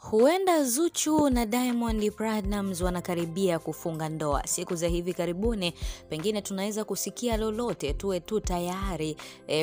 Huenda Zuchu na Diamond Platnumz wanakaribia kufunga ndoa. Siku za hivi karibuni pengine tunaweza kusikia lolote, tuwe tu tayari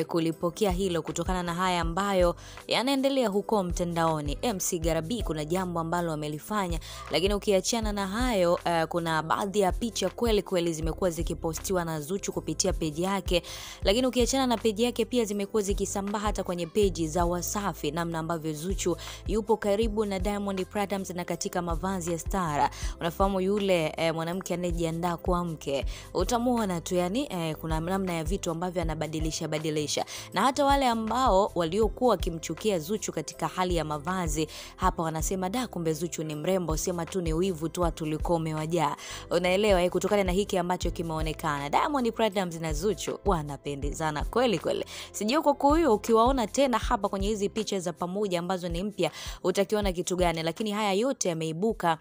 kulipokea hilo kutokana na haya ambayo yanaendelea huko mtandaoni. MC Garabi kuna jambo ambalo amelifanya, lakini ukiachana na hayo kuna baadhi ya picha kweli zimekuwa zikipostiwa na Zuchu kupitia page yake, lakini ukiachana na page yake pia zimekuwa zikisambaa hata kwenye page za Wasafi, namna ambavyo Zuchu yupo karibu na Diamond Platnumz na katika mavazi ya stara. Unafahamu yule mwanamke anayejiandaa kwa mke, utamuona tu yani kuna namna ya vitu ambavyo anabadilisha. Na hata wale ambao waliokuwa kimchukia Zuchu katika hali ya mavazi, hapa wanasema da, kumbe Zuchu ni mrembo, sema tu ni wivu tu watu liko umewajaa. Unaelewa kutokana na hiki ambacho kimeonekana. Diamond Platnumz na Zuchu wanapendezana kweli. Sijui kwa huyo ukiwaona tena hapa kwenye hizi picha za pamoja ambazo ni mpya utakiona kitu gani, lakini haya yote yameibuka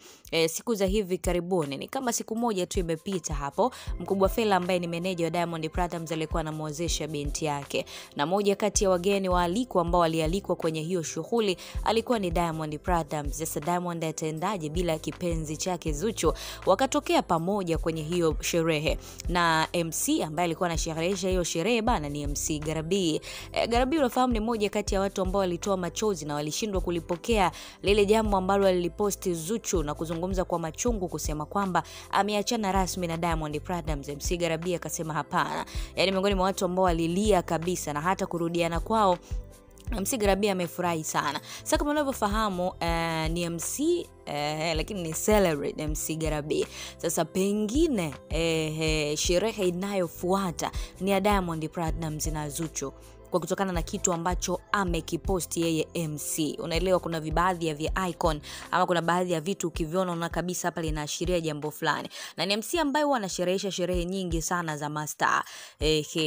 siku za hivi karibuni. Ni kama siku moja tu imepita hapo, Mkubwa Fella ambaye ni meneja wa Diamond Platnumz alikuwa anamuozesha binti yake, na moja kati ya wageni waalikwa ambao walialikwa kwenye hiyo shughuli alikuwa ni Diamond Platnumz. Sasa Diamond atendaje bila kipenzi chake Zuchu? Wakatokea pamoja kwenye hiyo sherehe, na MC ambaye alikuwa anasherehesha hiyo sherehe bana ni MC Garabi. Garabi unafahamu ni moja kati ya watu ambao walitoa machozi na walishindwa kulipokea lile jambo ambalo aliliposti Zuchu na kuzungumza kwa machungu kusema kwamba ameachana rasmi na Diamond Platnumz. MC Garabi akasema hapana. Yaani miongoni mwa watu ambao walilia kabisa, na hata kurudiana kwao MC Garabi amefurahi sana. Sasa kama unavyofahamu ni MC lakini ni celebrate MC Garabi. Sasa pengine sherehe inayofuata ni ya Diamond Platnumz na Zuchu, kwa kutokana na kitu ambacho amekiposti yeye MC. Unaelewa kuna baadhi ya vya icon ama kuna baadhi ya vitu ukiviona una kabisa hapa linaashiria jambo fulani. Na ni MC ambaye huwa anasherehesha sherehe nyingi sana za master.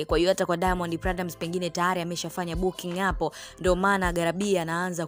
Kwa hiyo hata kwa Diamond Platnumz pengine tayari ameshafanya booking hapo, ndio maana Garabi anaanza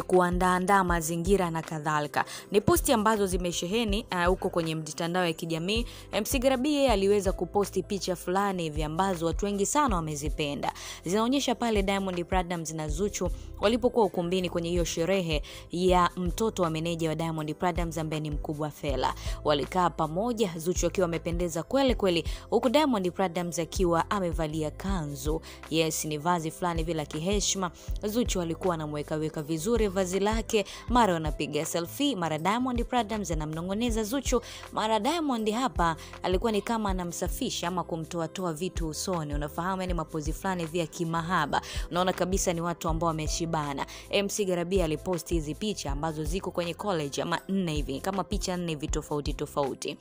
kuandaa mazingira na kadhalika. Ni posti ambazo zimesheheni huko kwenye mitandao ya kijamii. MC Garabi yeye aliweza kuposti picha fulani hivi ambazo watu wengi sana wamezipenda. Zinaonyesha pale Diamond Platnumz na Zuchu walipokuwa ukumbini kwenye hiyo sherehe ya mtoto wa meneja wa Diamond Platnumz ambaye ni Mkubwa Fella. Walikaa pamoja, Zuchu akiwa amependeza kweli, huku Diamond Platnumz akiwa amevalia kanzu. Yes, ni vazi fulani vile kiheshima. Zuchu alikuwa anamweka vizuri vazi lake, mara wanapiga selfie, mara Diamond Platnumz anamnongoneza Zuchu, mara Diamond hapa alikuwa ni kama anamsafisha ama kumtoa vitu usoni. Unafahamu yani mapozi fulani vya kimahaba. Unaona kabisa ni watu ambao wameshibana. MC Garabi aliposti hizi picha ambazo ziko kwenye college ama 4 hivi, kama picha 4 hivi tofauti.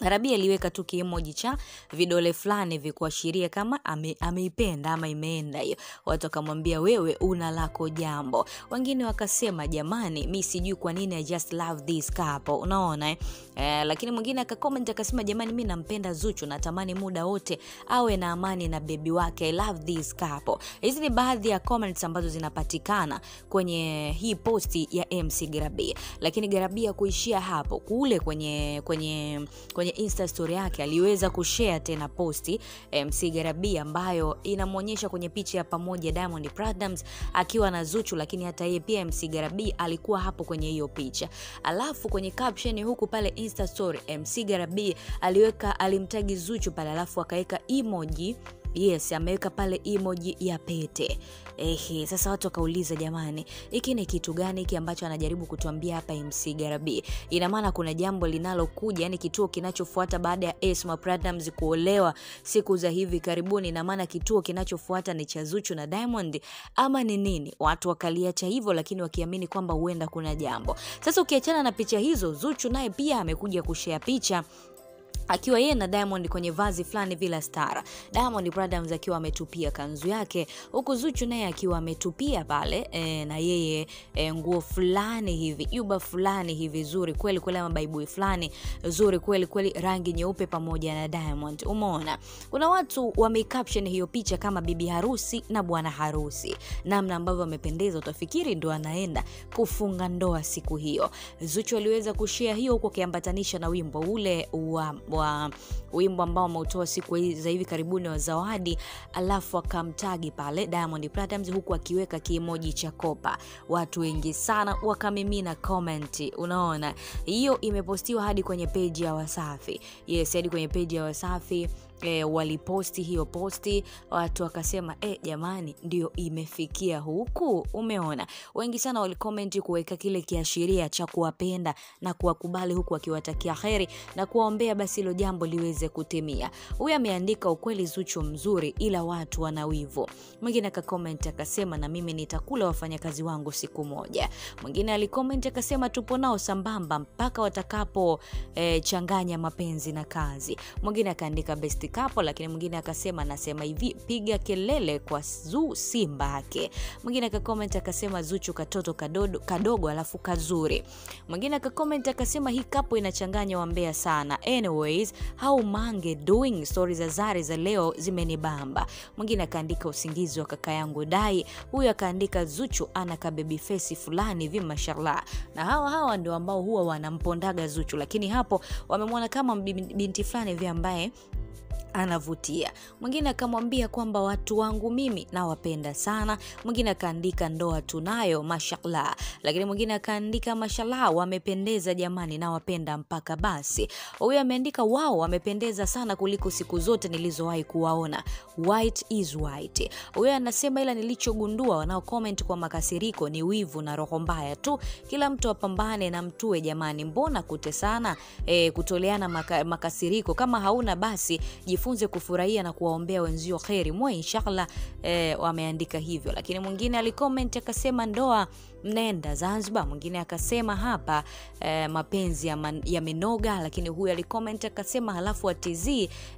Garabi aliweka tu emoji cha vidole fulani hivi kuashiria kama ameipenda ama imeenda hiyo. Watu akamwambia wewe una lako jambo. Wengine wakasema jamani, mimi sijui kwa nini I just love this couple. Unaona lakini mwingine akacomment akasema jamani, mimi nampenda Zuchu, natamani muda wote awe na amani na baby wake. I love this couple. Hizi ni baadhi ya comments ambazo zinapatikana kwenye hii posti ya MC Garabi. Lakini Garabi kuishia hapo, kule kwenye Insta story yake aliweza kushare tena posti MC Garabi ambayo inamuonyesha kwenye picha ya pamoja Diamond Platnumz akiwa na Zuchu, lakini hata yeye pia MC Garabi alikuwa hapo kwenye hiyo picha. Alafu kwenye caption huku pale Insta story MC Garabi alimtagi Zuchu pale, alafu akaweka emoji. Yes, ameweka pale emoji ya pete. Sasa watu wakauliza jamani, hiki ni kitu gani hiki ambacho anajaribu kutuambia hapa MC Garabi? Ina maana kuna jambo linalokuja, yani kituo kinachofuata baada ya Esma Platnumz kuolewa siku za hivi karibuni. Ina maana kituo kinachofuata ni cha Zuchu na Diamond ama ni nini? Watu wakaliacha hivyo, lakini wakiamini kwamba huenda kuna jambo. Sasa ukiachana na picha hizo, Zuchu naye pia amekuja kushare picha akiwa yeye na Diamond kwenye vazi fulani vila stara. Diamond Platnumz akiwa ametupia kanzu yake, huku Zuchu naye akiwa ametupia pale na yeye nguo fulani hivi, yuba fulani hivi zuri kweli ama baibui fulani zuri kweli, rangi nyeupe pamoja na Diamond. Umeona kuna watu wamecaption hiyo picha kama bibi harusi na bwana harusi, namna ambavyo wamependeza, utafikiri ndo anaenda kufunga ndoa siku hiyo. Zuchu aliweza kushare hiyo huko kiambatanisha na wimbo ule wa wa wimbo ambao ameutoa siku za hivi karibuni wa Zawadi, alafu akamtagi pale Diamond Platnumz huku akiweka kiemoji cha kopa. Watu wengi sana wakamimina comment. Unaona, hiyo imepostiwa hadi kwenye page ya Wasafi. Yes, hadi kwenye page ya Wasafi waliposti hiyo posti. Watu wakasema jamani, ndio imefikia huku. Umeona, wengi sana walicomment kuweka kile kiashiria cha kuwapenda na kuwakubali, huku akiwatakia kheri na kuwaombea basi hilo jambo liweze kutimia. Huyu ameandika, ukweli Zuchu mzuri ila watu wana wivu. Mwingine akacomment akasema, na mimi nitakula wafanyakazi wangu siku moja. Mwingine alicomment akasema, tupo nao sambamba mpaka watakapo changanya mapenzi na kazi. Mwingine akaandika best couple, lakini mwingine akasema, nasema hivi, piga kelele kwa Simba yake. Mwingine akacomment akasema, Zuchu katoto kadogo alafu kazuri. Mwingine akacomment akasema, hii couple inachanganya wambea sana. Anyways, how Mange doing? Stories za Zari za leo zimenibamba. Mwingine akaandika, usingizi wa kaka yangu dai. Huyu akaandika, Zuchu ana ka baby face fulani hivi mashallah. Na hawa ndio ambao huwa wanampondaga Zuchu, lakini hapo wamemwona kama binti fulani hivi ambaye anavutia. Mwingine akamwambia kwamba watu wangu mimi nawapenda sana. Mwingine akaandika, ndoa tunayo mashallah. Lakini mwingine akaandika, mashallah wamependeza jamani, nawapenda mpaka basi. Huyu ameandika, wow wamependeza sana kuliko siku zote nilizowahi kuwaona. White is white. Huyu anasema, ila nilichogundua wanao comment kwa makasiriko ni wivu na roho mbaya tu. Kila mtu apambane na mtue jamani, mbona kutesana kutoleana makasiriko? Kama hauna basi jifunze kufurahia na kuwaombea wenzio kheri mwe inshallah. Wameandika hivyo. Lakini mwingine alicomment akasema, ndoa mnaenda Zanzibar. Mwingine akasema hapa mapenzi yamenoga. Lakini huyu alicomment akasema, halafu ATZ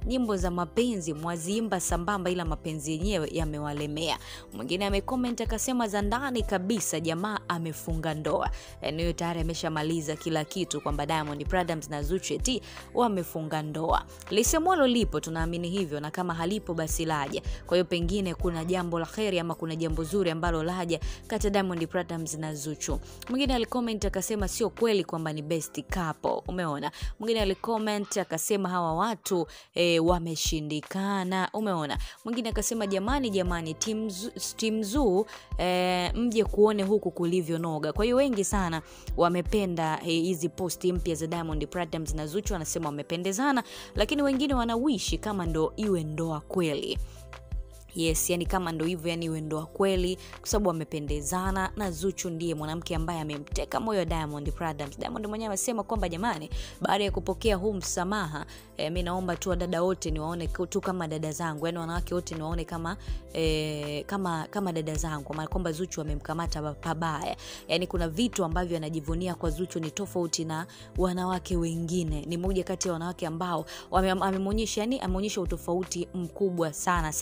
nyimbo za mapenzi mwaziimba sambamba ila mapenzi yenyewe yamewalemea. Mwingine amecomment akasema, za ndani kabisa jamaa amefunga ndoa. Niyo tayari ameshamaliza kila kitu kwamba Diamond Platnumz na Zuchu eti wamefunga ndoa. Lisemwalo lipo, tunaamini hivyo, na kama halipo basi laja. Kwa hiyo pengine kuna jambo la kheri ama kuna jambo zuri ambalo laja kati ya Diamond Platnumz na Zuchu. Mwingine alicomment akasema, sio kweli kwamba ni best couple. Umeona. Mwingine alicomment akasema, hawa watu wameshindikana. Umeona. Mwingine akasema, jamani Team Zoo mje kuone huku kulivyo noga. Kwa hiyo wengi sana wamependa hizi posti mpya za Diamond Platnumz na Zuchu, wanasema wamependezana, lakini wengine wanawishi kama ndo iwe ndoa kweli. Yes, yani kama ndo hivyo, yani iwe ndoa kweli kwa sababu wamependezana, na Zuchu ndiye mwanamke ambaye amemteka moyo Diamond Platnumz. Diamond mwenyewe amesema kwamba jamani, baada ya kupokea huu msamaha, mimi naomba tu dada wote niwaone tu kama dada zangu, yani wanawake wote niwaone kama dada zangu, maana kwamba Zuchu amemkamata pabaya. Yani kuna vitu ambavyo anajivunia kwa Zuchu ni tofauti na wanawake wengine. Ni mmoja kati ya wanawake ambao ameonyesha, yani ameonyesha utofauti mkubwa sana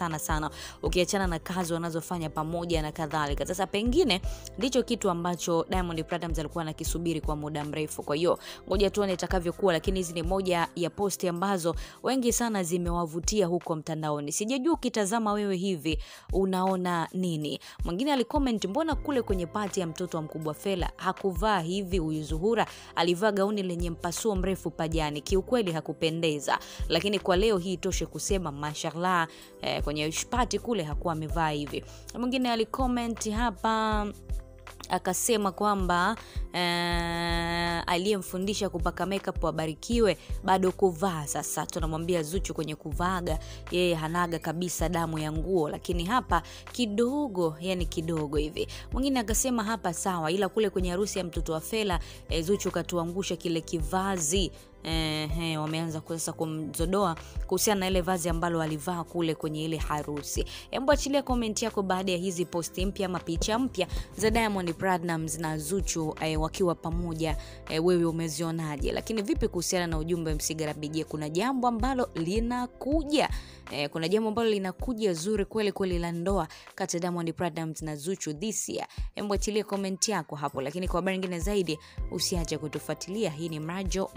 ukiachana na kazi wanazofanya pamoja na kadhalika. Sasa pengine ndicho kitu ambacho Diamond Platnumz alikuwa anakisubiri kwa muda mrefu. Kwa hiyo ngoja tuone itakavyokuwa, lakini hizi ni moja ya posti ambazo wengi sana zimewavutia huko mtandaoni. Sijajua ukitazama wewe hivi unaona nini? Mwingine alicomment, mbona kule kwenye party ya mtoto wa Mkubwa Fella hakuvaa hivi? Huyu Zuhura alivaa gauni lenye mpasuo mrefu pajani, kiukweli hakupendeza. Lakini kwa leo hii toshe kusema mashallah, kwenye party kule hakuwa amevaa hivi. Mwingine alicomment hapa akasema kwamba aliyemfundisha kupaka makeup wabarikiwe, bado kuvaa. Sasa tunamwambia Zuchu kwenye kuvaga yeye hanaga kabisa damu ya nguo, lakini hapa kidogo, yani kidogo hivi. Mwingine akasema hapa sawa, ila kule kwenye harusi ya mtoto wa Fella Zuchu katuangusha kile kivazi. Wameanza sasa kumzodoa kuhusiana na ile vazi ambalo alivaa kule kwenye ile harusi. Hebu achilia comment yako baada ya hizi posti mpya ama picha mpya za Diamond Platnumz na Zuchu wakiwa pamoja. Wewe umezionaje? Lakini vipi kuhusiana na ujumbe msigarabije? Kuna jambo ambalo linakuja. Kuna jambo ambalo linakuja zuri kweli la ndoa kati ya Diamond Platnumz na Zuchu this year. Hebu achilia comment yako hapo, lakini kwa habari nyingine zaidi usiache kutufuatilia. Hii ni Mrajo.